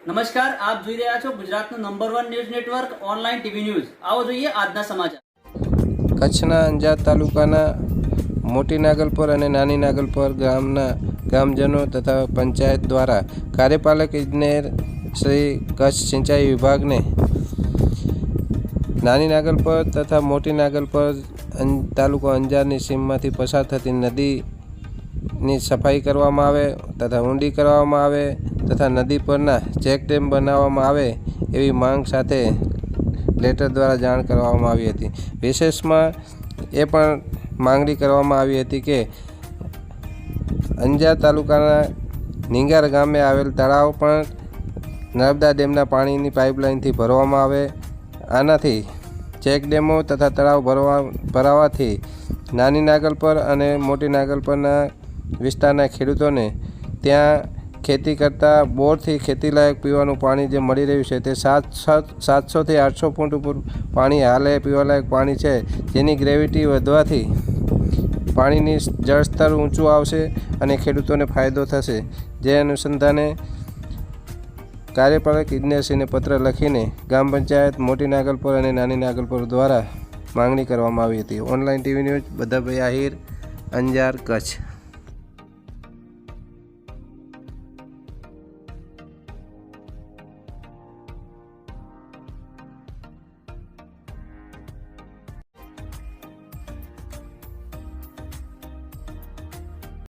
નમસ્કાર, આપ જોઈ રહ્યા છો ગુજરાતનું number 1 news network online TV news. આવો જોઈએ આજના સમાચાર। કચ્છના અંજાર તાલુકાના મોટી નાગલપર અને નાની નાગલપર ગામના ગ્રામજનો તથા પંચાયત દ્વારા કાર્યપાલક ઇજનેર શ્રી કચ્છ સિંચાઈ વિભાગને નાની નાગલપર તથા મોટી નાગલપર તાલુકો અંજારની સીમમાંથી પસાર થતી નદીની સફાઈ કરવામાં આવે તથા ઊંડી કરવામાં આવે તથા નદી પરના ચેકડેમ બનાવવામાં આવે એવી માંગ સાથે લેટર દ્વારા જાણ કરવામાં આવી હતી। વિશેષમાં એ પણ માંગણી કરવામાં આવી હતી કે અંજાર તાલુકાના નીંગાર ગામે આવેલ તળાવ પણ નર્મદા ડેમના પાણીની પાઇપલાઇનથી ભરવામાં આવે। આનાથી ચેકડેમો તથા તળાવ ભરાવાથી નાની નાગલપર અને મોટી નાગલપરના વિસ્તારના ખેડૂતોને ત્યાં ખેતી કરતાં બોરથી ખેતીલાયક પીવાનું પાણી જે મળી રહ્યું છે તે 700થી 800 ફૂટ ઉપર પાણી હાલે પીવાલાયક પાણી છે, જેની ગ્રેવિટી વધવાથી પાણીની જળસ્તર ઊંચું આવશે અને ખેડૂતોને ફાયદો થશે। જે અનુસંધાને કાર્યપાલક ઇજનેરશ્રીને પત્ર લખીને ગ્રામ પંચાયત મોટી નાગલપર અને નાની નાગલપર દ્વારા માંગણી કરવામાં આવી હતી। Online TV news Badhabhai Ahir, Anjar, Kutch.